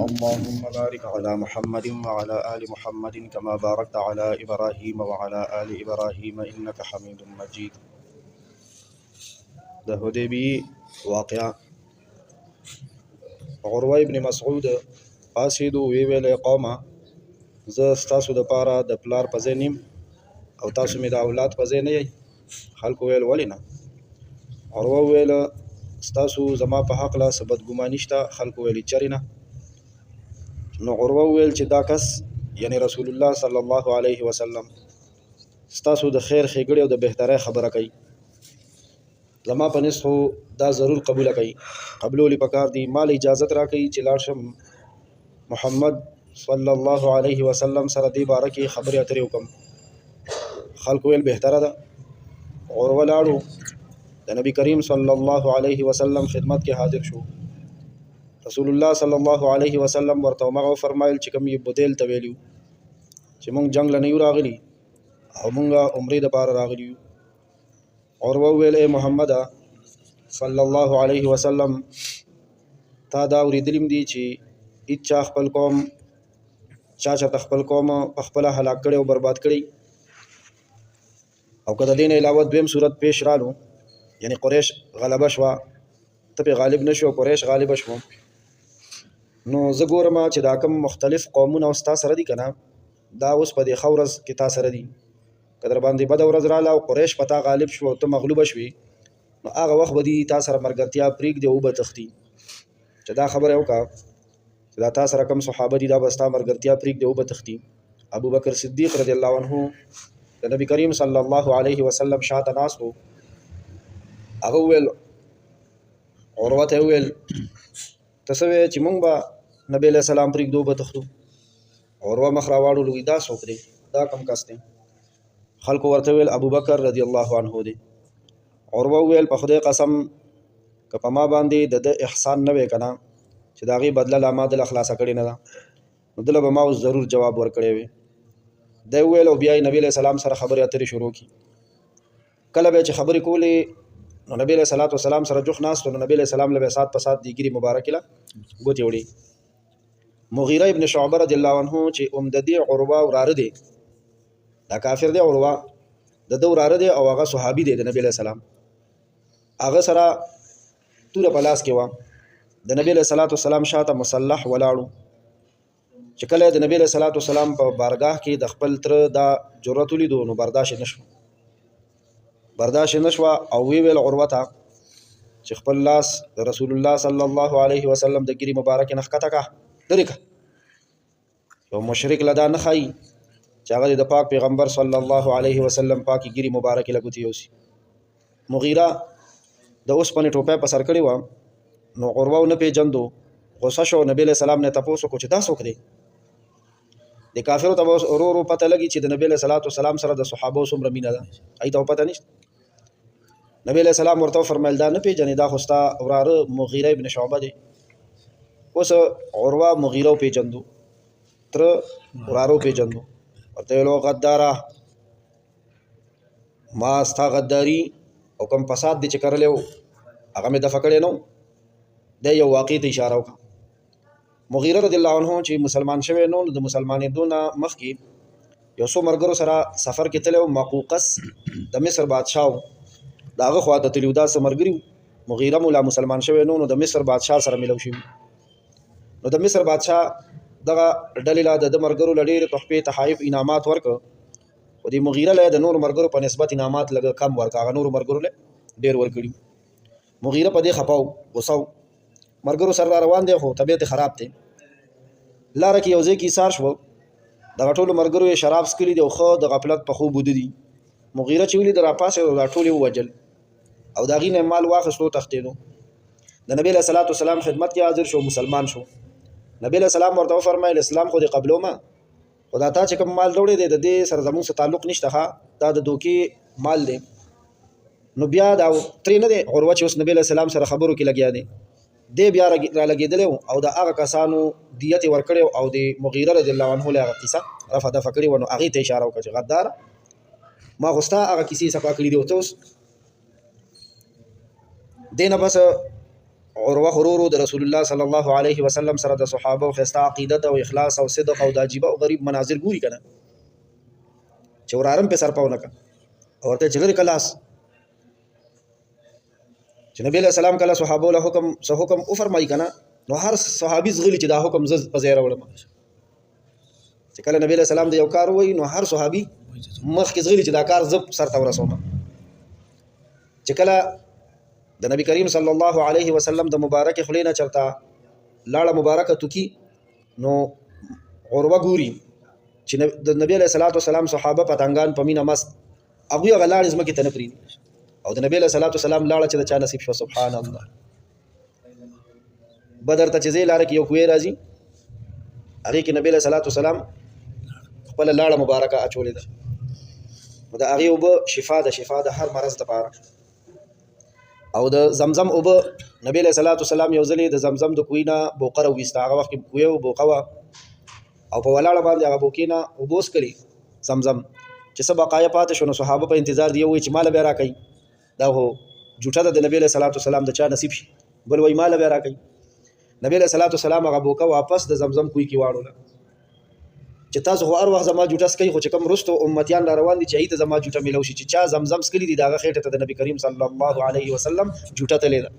اللهم بارك على محمد وعلى آل محمد كما باركت على إبراهيم وعلى آل إبراهيم إنك حميد مجيد. د حدیبیه واقعا عروه ابن مسعود قاصدو ویل قومه زه ستاسو د پاره د پلار پځې نیم او تاسو مې د اولاد پځې نه یې. خلکو ویل ولې نه؟ عروه ویل ستاسو زما په حق لا ثبت ګماني شته. خلکو ویل چرې نه. نو عروه ویل چې دا کس یعنی رسول الله صلی الله علیه وسلم ستاسو د خیر ښېګړې او د بهترۍ خبره کوي. زما په نسخو دا ضرور قبول کوي. قبولولي پکار دي. مال اجازت را کوي چې لاړ شم محمد صلی الله علیه وسلم سره دې باره کې خبرې اترې وکړم. خلکو ویل بهتره ده. عروه لاړو د نبی کریم صلی الله علیه وسلم خدمت کې حاضر شو. رسول الله صلی الله علیه وسلم ورته هغه فرمایل چې کوم یې بدیل ته ویلو چې مونږ جنگ له نه یو راغلي او مونږ عمرې دپاره راغلي یو. عروه ویل ای محمد صلی الله علیه وسلم تا دا اورېدلي دي چې هېڅ چا خپل قوم چاته خپل قوم په خپله هلاک کړی او برباد کړی. او که د دې نه علاوه دویم صورت پیش رالو یعنی قریش غلبه شوه ته پې غالب نه شو قریش غالبه شو نو زه ګورم چې دا کوم مختلف قومونه اوس تا سره دي که نه دا اوس په دې ښه ورځ کې تا سره دي. که در باندې بده ورځ راله او قریش په تا غالب شو او ته مغلوبه شوې نو هغه وخت به دي تا سره ملګرتیا پرېږدي او به تښتي. چې دا خبره یې وکړه چې دا تا سره کوم صحابه دي دا به ستا ملګرتیا پرېږدي او به تښتي. ابوبکر صدیق رضی الله عنه د نبی کریم صلی الله علیه وسلم شاته ناست و. هغه وویل عروه ته وویل ته څه وایې چې مونږ به نبی علیه السلام پرېږدو به تښتو؟ عروه مخ راواړولو وایي دا څوک دی؟ دا کوم کس دی؟ خلکو ورته ویل ابوبکر رضی الله عنه دی. عروه وویل په خدای قسم که په ما باندې د ده احسان نه وی که نه چې د هغې بدله لا ما دله خلاصه کړې نه ده نو دله به ما اوس ضرور جواب ورکړی وی. دی وویل او بیا یې نبي علیه السلام سره خبرې اترې شروع کړي. کله به چې خبرې کولې نو نبی علیه صلات وسلام سره جوخ ناست نو نبی علیه السلام له به سات په سات د ګیرې مبارکې له ګوتې وړي. مغیره ابن شعبه رضی الله عنه چې د دې عروه وراره دی دا کافر دی. عروه د ده وراره دی او هغه صحابي دی د نبی علیه السلام. هغه سره توره په لاس کې وه. د نبی علیه صلات وسلام شاته مسلح ولاړو. چې کله د نبی علیه صلات وسلام په بارګاه کې د خپل تره دا جرأت ولیدو نو برداشت یې نه شوه او ویل عروه ته چې خپل لاس د رسول الله صلی الله علیه وسلم د ګیرې مبارکې نه ښکته کړه لرې کړه. یو مشرک له دا نه ښایي چې هغه د پاک پیغمبر صلی الله علیه وسلم پاکې ګیرې مبارکې له ګوتې یوسي. مغیره د اوسپنې ټوپۍ په سر کړې وه نو عروه ونه پیژندو. غوسه شو. نبی علیه السلام نه تپوس وکړو چې دا څوک دی؟ د کافرو ته به ورو ورو پته لګي چې د نبی علیه صلات وسلام سره د صحابو څومره مینه ده. هغې ته پته نشته. نبی علیه السلام ورته وفرمیل دا نه پیژنې دا خو ستا وراره مغیره ابن شعبه دی. اوس عروه مغیره وپېژندو تره وراره وپېژندو. ورته ویل غداره ما ستا غداري او کوم فساد دی چې کرلی و هغه مې دفع کړی نه و. دی یو واقعې ته اشاره وکړه. مغیره رضی الله عنه چې مسلمان شوی نو د مسلمانېدو نه مخکې یو څو ملګرو سره سفر کې تللی و. مقوقس د مصر بادشاه و. د هغه خوا ته تلي و. دا څه ملګري و. مغیره مو لا مسلمان شوی نو د مصر بادشاه سره ملو شوي. نو د مصر بادشاه دغه ډلې له د ملګرو له ډېرې تحفې تحایف انعامات ورکړه خو د مغیره له د نورو ملګرو په نسبت انعامات لږ کم ورکړه. هغه نورو ملګرو له ډېر ورکړي. مغیره په دې خفه و غوسه و. ملګرو سره را روان دی خو طبیعت خراب دی. لاره کې یو ځای کې ایسار شوه. دغه ټولو ملګرو یې شراب څښلي دي او ښه د غفلت په خوب وده دي. مغیره چې ولید راپاڅېد او دا ټول یې ووجل او د هغې نه مال واخیستو تښتېدو. د نبي علیه صلات وسلام خدمت کې حاضر شو. مسلمان شو. نبی علیه السلام ورته وفرمیل اسلام خو دې قبلومه خو دا تا چې کوم مال راوړی دی د دې سره زموږ څه تعلق نشته. دا د دوکې مال دی. نو بیا دا ترې نه دی عروه چې اوس نبی علیه السلام سره خبرو کې لګیا دی. دی بیا را لګېدلی او د هغه کسانو دیت یې ورکړی او د مغیره رضی الله عنه له هغه کیسه رفع دفع کړې وه نو هغې ته اشاره وکړه چې غداره ما خو ستا هغه کیسې صفا کړي دي. او ته اوس دې نه بس عروه ورورو د رسول الله صلی الله علیه وسلم سره د صحابه او خسته عقیدت او اخلاص او صدق او د عجیب او غریب مناظر ګوري کنه چې ورارم په سر پاونه کا اورته چې لري کلاس چې نبی له سلام کله صحابه له حکم او فرمایي کنه نو هر صحابي زغلی چې دا حکم ز په ځای راوړم چې کله نبی له سلام د یو کار وای نو هر صحابي مخ کې زغلی چې دا کار زب سر ته ورسوم چې کله د نبی کریم صلی الله علیه وسلم د مبارک خلینا چرتا لاړه مبارکه توکي نو عروه ګوري چې د نبی علیہ الصلوۃ والسلام صحابه پتنګان پمینه مست هغه غلاړ زمکه تنپرین او د نبی علیہ الصلوۃ والسلام لاړه چې د چا نصیب شو سبحان الله بدر ته چې زی لار کې یو کوی راځي هغه کې نبی علیہ الصلوۃ والسلام خپل لاړه مبارکه اچولې ده دا هغه وب شفا ده هر مرض لپاره او د زمزم وب نبی علیہ الصلوۃ والسلام یو ځلې د زمزم د کوینه بوقره وستا هغه وخت کوی او بوقوا او په ولاړه باندې هغه بوکینا وبوس کړي زمزم چې سبا قایه پاتې شونه صحابه په انتظار دی وي چې مال به راکړي دا هو جوټه د نبی علیہ الصلوۃ والسلام د چا نصیب شي بل وای مال به راکړي نبی علیہ الصلوۃ والسلام هغه بوکا واپس د زمزم کوی کی واړو چې تاسو هو هر وخت زما جوټه سکي خو چې کوم رستو امتیان را روان دي چې ایت زما جوټه ملو شي چې چا زمزم سکلي دي داغه خېټه ته د نبی کریم صلی الله علیه وسلم جوټه تللی ده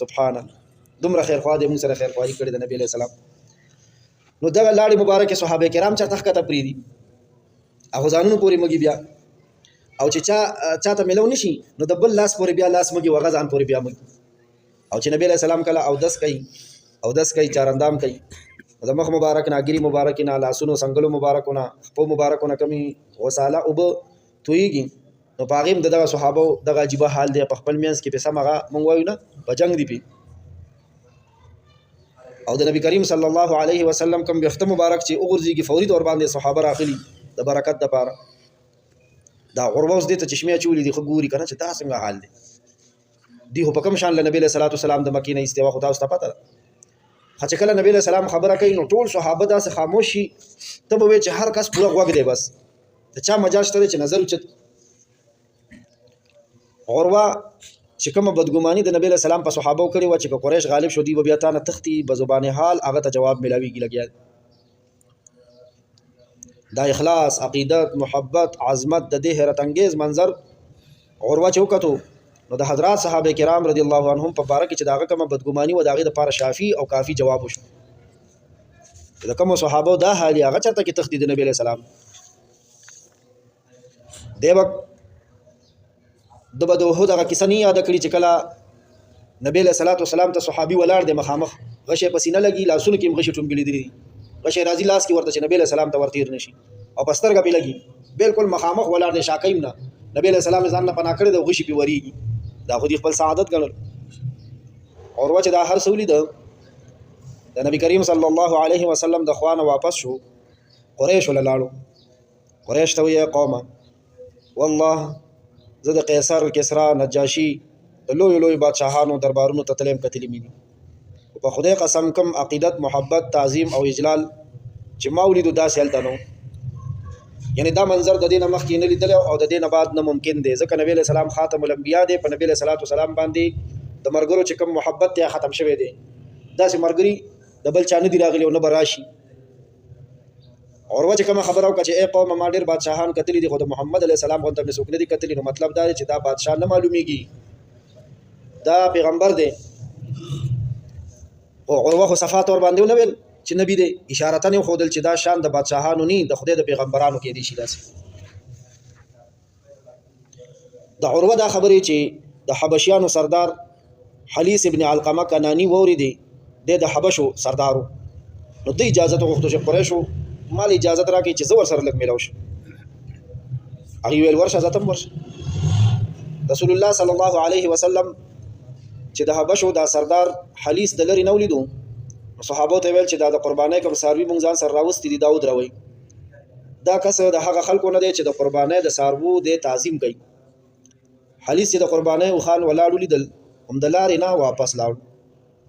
سبحان الله دومره خیر خوا دې موږ سره خیر خوایي کړی د نبی علیہ السلام نو دغه لاړې مبارک صحابه کرام چا تخته پریدي هغه ځانونو پوری مګي بیا او چې چاته ملو نشي نو د بل لاس پوری بیا لاس مګي وغه ځان پوری بیا مګي او چې نبی علیہ السلام کله او دس کوي چارندام کوي د مخ مبارک نه ګری مبارک نه لاسونو څنګهلو مبارکونه په مبارکونه کمی وساله او تویږي نو پاغیم دغه صحابه دغه عجیب حال دی په خپل میانس کې په سمغه مونږ وایو نه بجنګ دی پی او د نبی کریم صلی الله علیه وسلم کوم وخت مبارک چې وګرځيږي فوري تور باندې صحابه راغلي د برکت د پاره دا غروز دې ته چشمه چولې دي خو ګوري کنه چې دا څنګه حال دی دی په کوم شان له نبی صلی الله علیه وسلم د مکه نه استوا خدا واست پته چې کله نبی علیہ السلام خبره کوي نو ټول صحابه داسې خاموشي ته به چې هر کس پوره غوږ دی بس ته چا مجال شته چې نظر اوچت عروه چې کومه بدګماني د نبی علیہ السلام په صحابه کړي و چې قریش غالب شو دی بیا تا نه تختی بزبان حال هغه ته جواب ملاويږي لګیا دا اخلاص عقیدت محبت عظمت د دې حیرت انگیز منظر عروه چوکتو نو د حضرات صحابه کرام رضی الله عنهم په باره کې چې داغه کومه بدګماني و داغه د لپاره شافي او کافي جواب وشو د کوم صحابه دا حالي هغه چرته کې تخدید نبی علیہ السلام دیو د بدوه دغه کیسه نه یاد کړی چې کله نبی علیہ الصلوۃ والسلام ته صحابي ولار د مخامخ غشه پسینه لګي لاسونه کې غشه ټومبلې دي غشه راځي لاس کې ورته چې نبی علیہ السلام ته ورتیر نشي او پسترګه به لګي بالکل مخامخ ولار د شاکیم نه نبی علیہ السلام ځان نه پناه کړی د غشي په وریږي دا خو دې خپل سعادت ګڼل اور چې دا هر سولې ده د نبی کریم صلی الله علیه وسلم د خوانه واپس شو قریش وللاړو قریش ته وی قومه والله زه د قیصر کسرا نجاشی د لوی بادشاهانو دربارونو ته تلم کتلی مینی په خدای قسم کوم عقیدت محبت تعظیم او اجلال چې ما ولیدو داسې هلته نو یعنی دا منظر د دینه مخکې نه لیدل او د دینه بعد نه ممکن دی ځکه نبی علیہ السلام خاتم الانبیاء دی په نبی علیہ الصلوۃ والسلام باندې د مرګرو چې کوم محبت ته ختم شوی دی داسې مرګري د بل چا نه دی راغلی او نه براشي اور چې کوم خبره او چې اے قوم ما ډیر بادشاہان کتلی دي خو د محمد علیہ السلام غونډه نه سوکنه دي کتلی نو مطلب دا دی چې دا بادشاہ نه معلومیږي دا پیغمبر دی او عروه خو صفات اور باندې ونویل چې نبی دی اشاره ته خودل چې دا شان د بادشاہانو نه د خدای د پیغمبرانو کې دي شي داسې د عروه دا خبرې چې د حبشیانو سردار حلیس ابن علقمه کنانی وریدي د حبشو سردارو نو د اجازه غوښتو چې قریشو مال اجازه راکړي چې زور سره لګ ملاوي هغه ویل ورشه ذاتم ورشه رسول الله صلی الله علیه وسلم چې د حبشو دا سردار حلیس د لری نولیدو صحابه ته ویل چې دا د قربانۍ کوم ساروی مونږ ځان سره راوستي دي داود راوي دا کس د هغه خلکو نه دی چې د قربانۍ د سارو د تعظیم کوي حلیس د قربانۍ او خان ولاړو لیدل هم د لارې نه واپس لاړ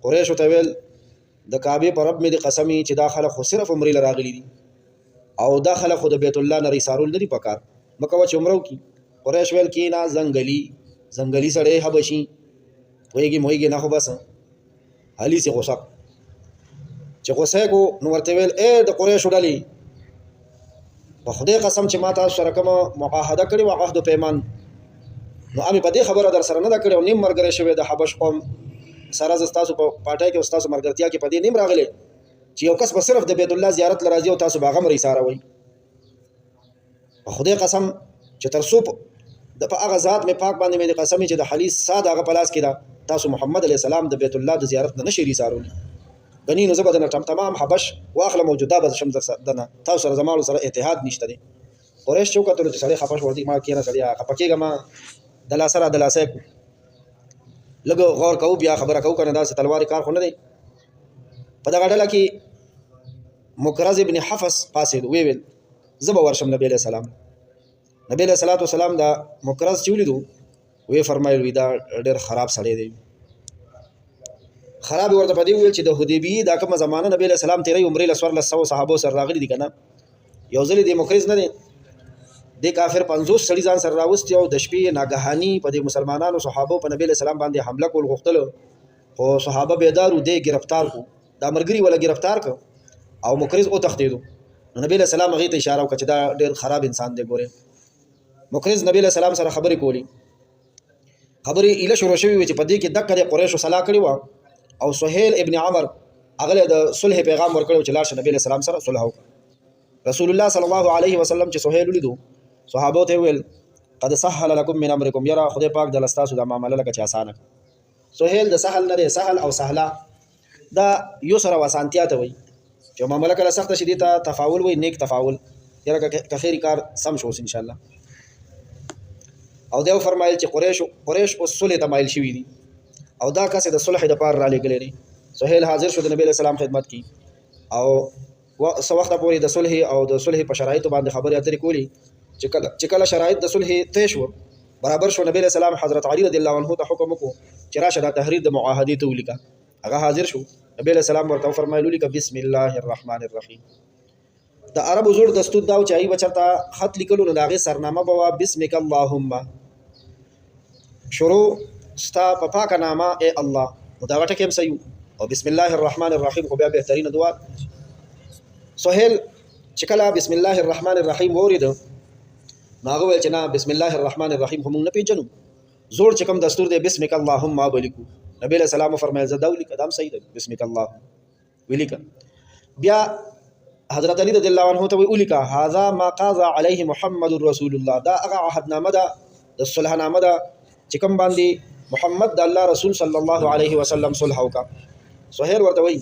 قریش ته ویل د کعبه پر رب مې د قسمی چې دا خلک خو صرف عمرې لراغلي دي او دا خلک خو د بیت الله نه ریسارول نه دي پکار مکه چې عمرو کی قریش ویل کې نه زنګلی سړی حبشي وایي موږ نه خو بس علي سي غوسه چې غوسه کو نو ورته ویل اے د قریش ډلې په خدای قسم چې ما تاسو سره کوم معاهده کړې و عهد پیمان نو امي په دې خبره در سره نه دا کړو نیم مرګره شوی د حبش قوم سره ز تاسو په پټای کې استاد مرګرتیا کې په دې نیم راغلي چې یو کس به صرف د بیت الله زیارت لراځي او تاسو باغم ری ساره وي په خدای قسم چې تر څو د په هغه ذات می پاک باندې مې قسم چې د حلیس ساده هغه پلاس کړه تاسو محمد علی السلام د بیت الله د زیارت نه نشي سارول غنی نو زبدن تمام حبش واخله موجوده به شم دنه تاسو سره زمانو سره اتحاد نشته دي قریش چوک ته سره حبش ورته ما کینه سړیا خپکیګه ما د لاسره لګو غور کو بیا خبره کو کنه دا تلوار کار خو نه دی په دغه ډله کې مکرز ابن حفص فاسد ویل زبا ورشم نبی علیہ السلام نبی علیہ الصلوۃ والسلام دا مکرز چولیدو وی فرمایل وی دا ډېر خراب سړی دی خراب ورته پدی ویل چې د حدیبیه دا کومه زمانہ نبی علیہ السلام تیرې عمره لسور له 100 صحابه سره راغلي دي کنه یو ځلې د مکرز نه دی د کافر 50 سړي ځان سره راوستي او د شپې ناګهاني په دې مسلمانانو صحابه په نبی علیہ السلام باندې حمله کول غوښتل او صحابه بیدارو دی گرفتار کو دا مرګري ولا گرفتار کو او مکرز او تختیدو نبی علیہ السلام هغه ته اشاره وکړه چې دا ډېر خراب انسان دی ګوره مکرز نبی علیہ السلام سره خبرې کولی خبرې اله شروع شوې چې په دې کې دغه قریش صلاح کړی و او سهيل ابن عمر هغه د صلح پیغام ورکړو چې لاشه نبی علیہ السلام سره صلح وکړه رسول الله صلی الله علیه وسلم چې سهيل ولیدو صحابه ته ویل قد سهل لكم من امركم يرى خدای پاک د لستاسو د معاملې لکه چې آسانه سهيل د سهل نه دی سهل او سهلا دا یسر او اسانتیا ته وي چې معاملې کله سخت شي ته تفاول وي نیک تفاول یره که خیر کار سم شو ان شاء الله او دا فرمایل چې قریش او صلح ته مایل شوی دي او دا کس د صلح د پار را لګلې دي سهيل حاضر شو د نبی علیہ السلام خدمت کی او سو وخت پورې د صلح او د صلح په شرایطو باندې خبرې اترې کولی چې کله شرایط د صلح طے شو برابر شو نبی علیہ السلام حضرت علی رضی الله عنه ته حکم وکړو چې راشه د تحریر د معاهدې ته ولیکه هغه حاضر شو نبی علیہ السلام ورته فرمایلو لیکه بسم الله الرحمن الرحیم د عربو زوړ دستور دا چې ای بچتا خط لیکلو نه داغه سرنامه بوا بسمک اللهم شروع ستا په پاک نامه اے الله دا غټه کې سيو او بسم الله الرحمن الرحیم خو بیا بهترین دعا سهيل چې کله بسم الله الرحمن الرحیم ورید ناغه ول چې نه بسم الله الرحمن الرحیم هم نه پیژنو زوړ چې کوم دستور دی بسمک اللهم ولیکو نبی علیہ السلام فرمایل زداولی قدم سید بسمک الله ولیکا بیا حضرت علی رضی الله عنه ته ولیکا هذا ما قضى عليه محمد رسول الله دا هغه عهدنامه ده د صلح نامه ده چې کوم باندې محمد د الله رسول صلی الله علیه وسلم صلح وکا سهيل ورته وی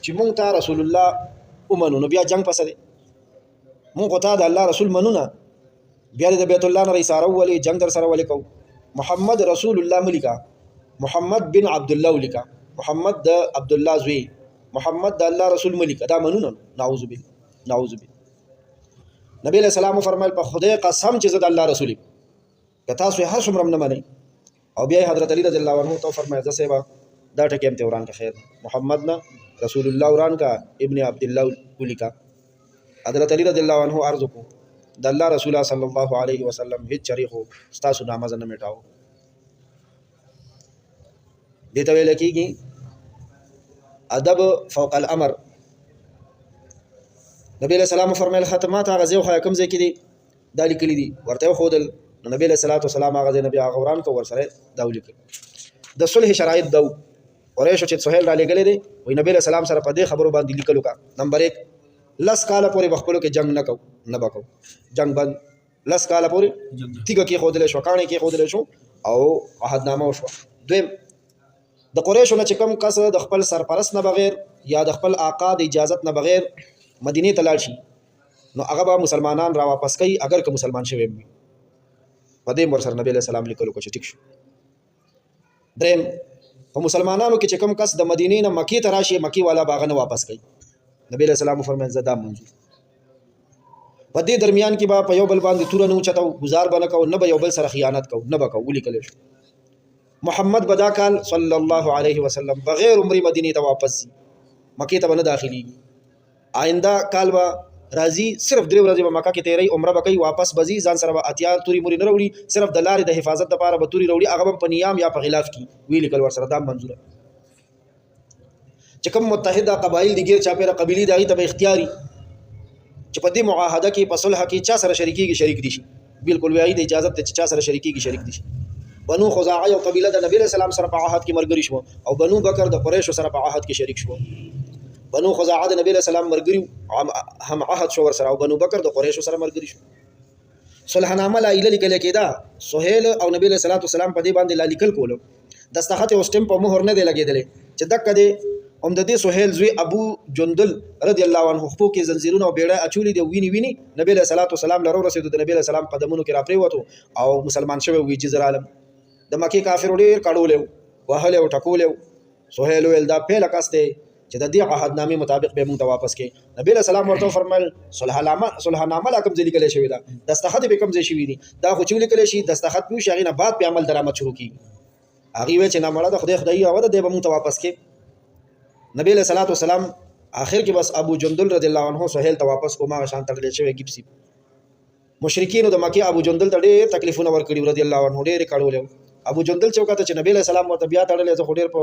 چې مونږ ته رسول الله ومنو نو بیا جنگ پسره مونږ ته د الله رسول منو نه بیا د بیت الله نه ریساره ولي جنگ در سره ولي کو محمد رسول الله ملکا محمد بن عبد الله ملکا محمد د عبد الله زوی محمد د الله رسول ملکا دا منو نه نعوذ بالله نبی علیہ السلام فرمایل په خدای قسم چې زه د الله رسول کتا سو هر څومره نه منئ او بیا حضرت علی رضی الله عنه تو فرمایي ځکه سبا دا ټکیم ته وران کا خیر محمد نه رسول الله وران کا ابن عبد الله ولیکا حضرت علی رضی الله عنه عرض کو د الله رسول صلی الله علیه وسلم هیڅ چریخو ستاسو نامه نه میټاو دته ویل کیږي ادب فوق الامر نبی علیہ السلام فرمایل ختمات هغه ځای خو کوم ځای کې دي دا لیکلي دي ورته خودل نبی علیہ الصلوۃ والسلام هغه نبی هغه وران کو ورسره دا ولیکل د صلح شرایط دو قریش چې سهيل را لګلې دي وای نبی علیہ السلام سره په دې خبرو باندې لیکلو کا نمبر 1 لس کال پورې بخپلو کې جنگ نه وکاو جنگ بند لس کال پورې تیګه کې خودل شو کانه کې خودل شو او عهدنامه وشو دویم د قریشو نه چې کوم کس د خپل سرپرست نه بغیر یا د خپل آقا د اجازت نه بغیر مدینه ته لاړ شي نو هغه به مسلمانان را واپس کوي اگر که مسلمان شوی وي په دې ور سره نبی علیہ السلام لیکلو کو چې ټیک شو دریم په مسلمانانو کې چې کوم کس د مدینې نه مکی ته راشي مکی والا باغ نه واپس کوي نبی علیہ السلام فرمایي زدا منظور په دې درمیان کې به په یو بل باندې تور نه چتاو گزار بنه کو نه به یو بل سره خیانت کو نه به کو ولیکل شو محمد بداکال صلی الله علیه وسلم بغیر عمره مدینه ته واپس مکی ته نه داخلي آئنده کال با راضی صرف درې ورځې په مکه کې تیرې عمره وکي واپس بزي ځان سره اتیار توري موري نه وروړي صرف د لارې د حفاظت لپاره به توري وروړي هغه په نیام یا په غلاف کې ویل کول ور سره دا منظور چې کوم متحده قبایل دي غیر چاپیره قبیلی دغه ته اختیاري چې په دې معاهده کې په صلح کې چا سره شریکيږي شریک دي شي بالکل وایي د اجازه ته چا سره شریکيږي شریک دي شي. بنو خزاعه یو قبیله د نبی رسول الله سره په عهد کې مرګري شو او بنو بکر د قریش سره په عهد کې شریک شو. بنو خزاعه د نبی رسول الله مرګري هم عهد شو ور سره او بنو بکر د قریش سره مرګري شو. صلحنامه لا اله لیکل کېدا سهيل او نبی رسول الله سلام په دې باندې لا لیکل کولو دستخط او سٹمپ په مهر نه دی لګېدل چې دک دې هم د دې سهيل زوی ابو جندل رضی الله عنه خپل کې زنجیرونه او بیړه اچولې دی ویني نبی رسول الله سلام لرو رسید د نبی رسول الله قدمونو کې را پریوتو او مسلمان شوی وی چې زرالم د مکی کافر ډیر کډولې وهله او ټکولې سهيل ول دا په لکاسته چې د دې عهدنامې مطابق به موږ ته واپس کې نبی رسول الله ورته فرمایل صلحنامه لا کوم ځای لیکل شوی دا دستخط به کوم ځای شوی دی دا خو چې لیکل شي دستخط پیو شي نه بعد په عمل درآمد شروع کی هغه و چې نه مړه د خدای او د دې به موږ ته واپس کې نبی صلی الله علیه وسلم اخر کې بس ابو جندل رضی الله عنه سهيل ته واپس کومه شان تړل شوی گیپسی مشرکین د مکی ابو جندل ته ډېر تکلیفونه ورکړي رضی الله عنه ډېر کړول ابو جندل چوکاته چې نبی صلی الله علیه وسلم ورته بیا تړل زه ډېر په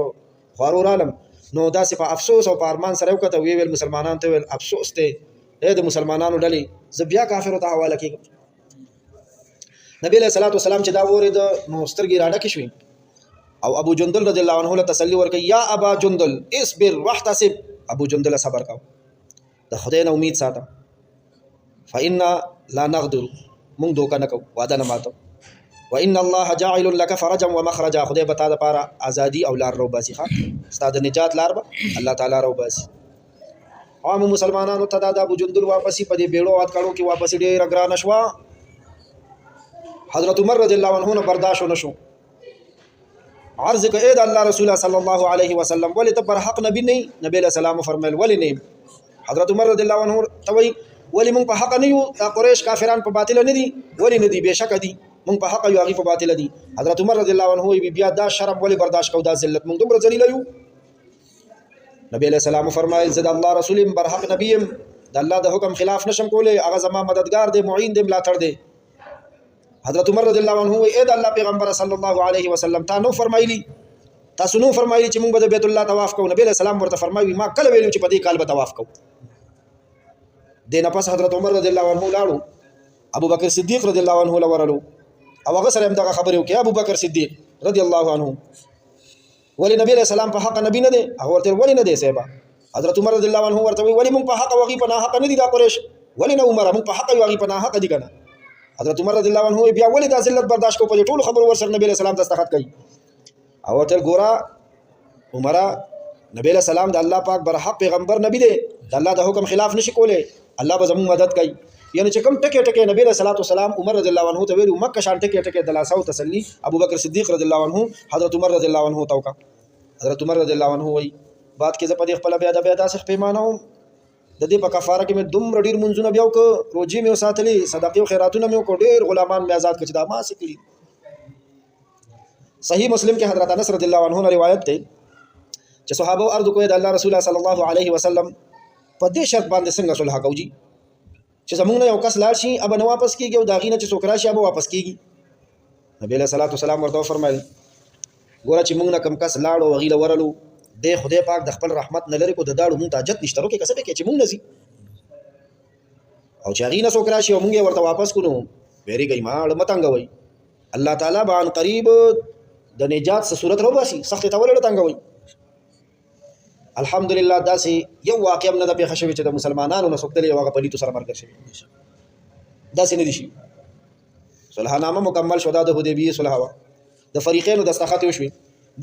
خارور عالم نو داسې په افسوس او په ارمان سره وکړه ویل مسلمانانو ته ویل افسوس ته د مسلمانانو ډلې ز بیا کافرو ته حواله کیږي نبی صلی الله علیه وسلم چې دا ورید نو سترګې راډه کې شوې او ابو جندل رضی الله عنه له تسلی ورکړي یا ابا جندل اصبر واحتسب ابو جندل صبر کا د خدای نه امید ساته فإن لا نغدر مونږ دوکه نه کو وعده نه ماتو وان الله جاعل لك فرجا ومخرجا خدای بتا د پاره ازادي او لار رو باسي ښه استاد نجات لار به الله تعالی رو باسي عام مسلمانانو ته د ابو جندل واپسی په دې بیړو وات کړو کې واپسی ډېر ګران شوا حضرت عمر رضی الله عنه برداشت نشو عرض کہ اے اللہ رسول صلی اللہ علیہ وسلم ولی تو پر حق نبی نہیں نبی علیہ السلام فرمائل ولی نہیں حضرت عمر رضی اللہ عنہ توئی ولی من په حق نه یو دا قریش کافران په باطل نه دي ولی نه دي بشک دي من په حق یو هغه په باطل دي حضرت عمر رضی الله عنه بیا دا شرم ولی برداشت کو دا ذلت من دومره ذلیل یو نبی علیہ السلام فرمایل زد الله رسول بر حق نبیم د الله د حکم خلاف نشم کوله هغه زما مددگار دی معین دی ملاتړ دی حضرت عمر رضی الله عنه اے د الله پیغمبر صلی الله علیه وسلم تا نو فرمایلی تاسو نو فرمایلی چې موږ به بیت الله طواف کوو نبی علیہ السلام ورته فرمایي ما کله ویلو چې په دې کال به طواف کوو دینه پس حضرت عمر رضی الله عنه لاړو ابو بکر صدیق رضی الله عنه لورلو او هغه سره هم دغه خبره وکي ابو بکر صدیق رضی الله عنه ولی نبی علیہ السلام په حق نبی نه دی هغه ورته ولی نه دی سیبا حضرت عمر رضی الله عنه ورته ولی موږ په حق وغي په نه حق نه دي دا قریش ولی نه عمر موږ په حق وغي په نه حق دي کنه حضرت عمر رضی الله عنه بیا ولی دا ذلت برداشت کو په ټول خبر ورسره نبی علیہ السلام دستخط کړي او ورته ګورا عمر نبی علیہ السلام د الله پاک برحق پیغمبر نبی دی د الله د حکم خلاف نشي کوله الله به زموږ مدد کوي یعنی چې کوم ټکي ټکي نبی رسول الله والسلام عمر رضی الله عنه ته ویلو مکه شان ټکي ټکي دلاسه او تسلی ابو بکر صدیق رضی الله عنه حضرت عمر رضی الله عنه توکا حضرت عمر رضی الله عنه وای بعد کې زه په خپل بیا د داسې پیمانه هم د دې په کفاره کې مې دومره ډیر منځونه بیا وک روزي مې وساتلې صدقې او خیراتونه مې وک ډیر غلامان مې آزاد کړي دا ما سکړي صحیح مسلم کې حضرت انس رضی الله عنه روایت ده چې صحابه ارض کوی د الله رسول صلی الله علیه وسلم په دې شرط باندې څنګه صلح کوي چې زمونږ نه یو کس لاړ شي اب نه واپس کیږي او داغینه چې څوک راشي اب واپس کیږي نبی له صلوات والسلام ورته فرمایل ګوره چې موږ نه کم کس لاړ او غیله ورلو د خدای پاک د خپل رحمت نه لري کو د داړو مونږ ته حاجت نشته ورکه کسبه کې چې مونږ نزي او چې غینه څوک راشي او مونږ ورته واپس کونو ویری گئی ما متنګوي الله تعالی بان قریب د نجات څخه صورت روباسي سخت تولل تنګوي الحمدلله داسې یو واقع نه د پیښه شوی چې د مسلمانانو نه سوکتلې واغه پلیتو سره مرګ شوی داسې نه دي شي صلحنامه مکمل شو د حدیبیه صلح وا د فریقین د دستخط وشوي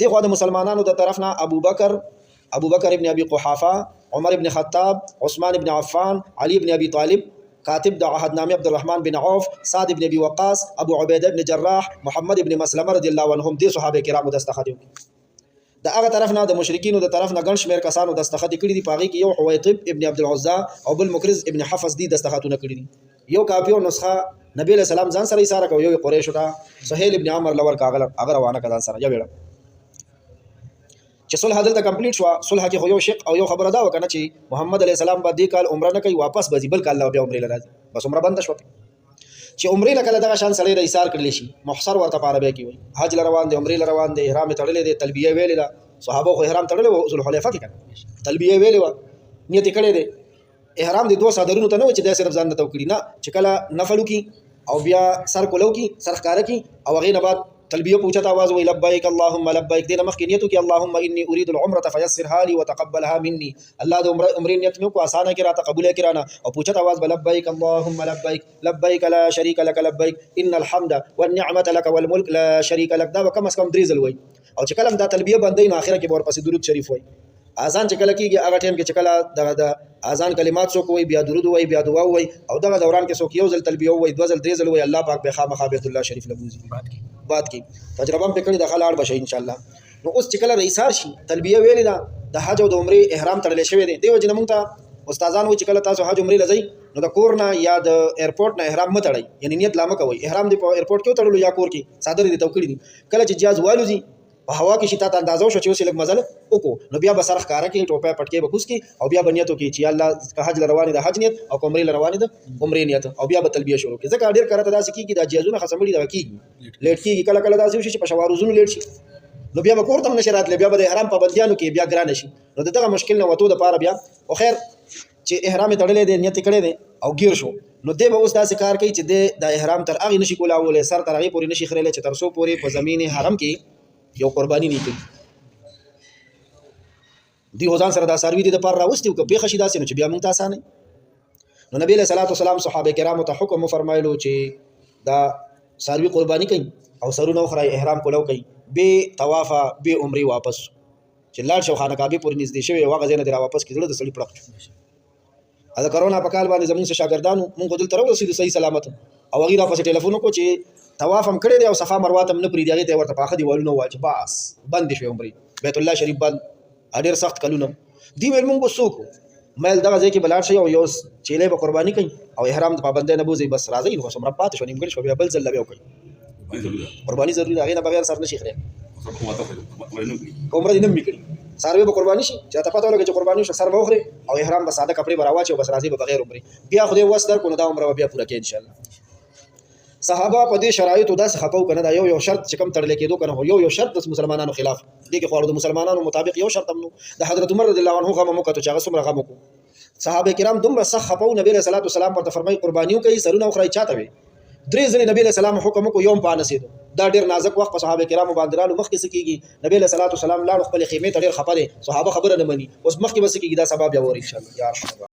دغه د مسلمانانو د طرف نه ابو بکر ابن ابي قحافه عمر ابن خطاب عثمان ابن عفان علي ابن ابي طالب کاتب د عهدنامه عبد الرحمن بن عوف سعد ابن ابي وقاص ابو عبيده ابن جراح محمد ابن مسلمه رضی الله عنهم دي صحابه کرام دستخط د هغه طرف نه د مشرکین د طرف نه ګڼ شمیر کسانو دستخط کړي دي پاغي کې یو حویطب ابن عبد العزى او بل مکرز ابن حفص دي دستخطونه کړي دي یو کاپی او نسخه نبی له سلام ځان سره اشاره کوي یو قریش ته سهيل ابن عمر لور کاغل اگر روانه کړه سره یا ویل چې صلح دلته کمپلیټ شو صلح کې خو یو شق او یو خبره دا وکنه چې محمد علی السلام باندې کال عمره نه کوي واپس به بل کال بیا عمره لراځي بس عمره بند شو چې عمره لکه دغه شان سره ایثار کړل شي محصر ورته پاره به کی وي حج روان دي عمره روان دي احرام تړلې دي تلبیه ویلې دا صحابه خو احرام تړلې و ذل حلیفه کې کنه تلبیه ویلې و نیت کړې ده احرام د دوه صدرونو ته نه و چې د صرف ځان ته وکړي نه چې کله نفلو کې او بیا سر کولو کې سر ښکارا کې او هغه نه بعد تلبیه پوښتنه आवाज وی لبیک اللهم لبیک دینه مخکې نیتو کې اللهم انی اريد العمره فيسرها لي وتقبلها مني الله د عمره نیت مې کو اسانه کې را تقبل کړه نه او پوښتنه आवाज لبیک اللهم لبیک لبیک لا شریک لك لبیک ان الحمد والنعمه لك والملك لا شریک لك دا کم از کم درې ځل وای او چې کله دا تلبیه باندې نو اخره کې ور پسې درود شریف وای اذان چې کله کېږي هغه ټیم کې چې کله د اذان کلمات څوک وای بیا درود وای بیا دعا وای او دغه دوران کې څوک یو ځل تلبیه وای دوه ځل درې ځل وای الله پاک به خامخا بیت الله شریف لبوزي بعد کې تجربه هم پکړی د خلاړ بشي ان شاء الله نو اوس چې کله رئیسار شي تلبیه ویل دا د حج او د عمره احرام تړل شوی دی دیو جن مونږ ته استادان و چې کله تاسو حج عمره لځئ نو د کور نه یا د ایرپورټ نه احرام متړئ یعنی نیت لامه کوي احرام دی په ایرپورټ کې تړلو یا کور کې صادر دي توکړي دي کله چې جاز والوزي په هوا کې شتا ته اندازو شو چې اوس لږ مزل وکړو نو بیا به سر ښکارا کې ټوپه پټکي به کوس کې او بیا بنیتو کې چې الله که حج رواني د حج نیت او عمره رواني د عمره نیت او بیا به تلبیه شروع کې ځکه ډیر کړه ته داسې کیږي د جیزونه خصمړي دا کیږي لیټ کیږي کله کله داسې شي چې په شواروزونو لیټ شي نو بیا به کور ته نشرات بیا به د احرام پابندیانو کې بیا ګران شي نو دغه مشکل نه وته د پاره بیا او خیر چې احرام تړلې دي نیت کړې دي او گیر شو نو دی به اوس داسې کار کوي چې د احرام تر هغه نشي کولاوله سر تر هغه پورې نشي خړلې چې تر سو پورې په زمين حرم کې یو قرباني نه کوي دی ځان سره دا سروي دي د پر راوستي او په خشي داسې نو چې بیا مونږ ته اسانه نو نبی له صلوات والسلام صحابه کرامو ته حکم فرمایلو چې دا سروي قرباني کوي او سرونه خړای احرام کولو کوي به طواف به عمره واپس چې لاړ شو خانه کعبه پورې نږدې شوی واغه زنه درا واپس کیدل د سړي پړق دا کرونا په کال باندې زموږ شاګردانو مونږ دل تر ورسېدو صحیح سلامت او غیره په ټلیفون کو چې طواف هم کړی دی او صفا مروه هم نه پری دی هغه ته ورته پاخه دی ولونه واجب بس بند شي عمره بیت الله شریف بند ډیر سخت کلونه دی ویل مونږ وسوکو مېل دغه ځکه بلار شي او یو چيله به قرباني کوي او احرام د پابند نه بوزي بس راځي نو سمره پات شو نیمګړي شو بیا بل ځل بیا کوي قرباني ضروري هغه نه بغیر سر نشي خره عمره دې نه میکړي سروي به قرباني شي چې ته پته ولګي چې قرباني شي سر به وخره او احرام به ساده کپڑے براواچي او بس راځي به بغیر عمره بیا خو دې وس در کو نه دا عمره بیا پوره کې ان شاء الله صحابه په دې شرایطو داس خپاو کنه دا یو شرط چې کم تړل کېدو کنه یو شرط د مسلمانانو خلاف دي کې خو د مسلمانانو مطابق یو شرط هم د حضرت عمر رضی الله عنه غو مو کته چې هغه سمره غو صحابه کرام دومره سخت خپاو نبی صلی الله علیه وسلم ورته فرمایي قربانیو کوي سرونه خړای چاته وي درې ځله نبی صلی الله علیه وسلم حکم کو یوم پانه سیدو دا ډیر نازک وخت په صحابه کرامو باندې رالو مخکې سکیږي نبی صلی الله علیه وسلم لاړ خپل خیمه ته ډیر خپره صحابه خبره نه مني اوس مخکې بس کیږي دا سبب یا ور ان شاء الله یا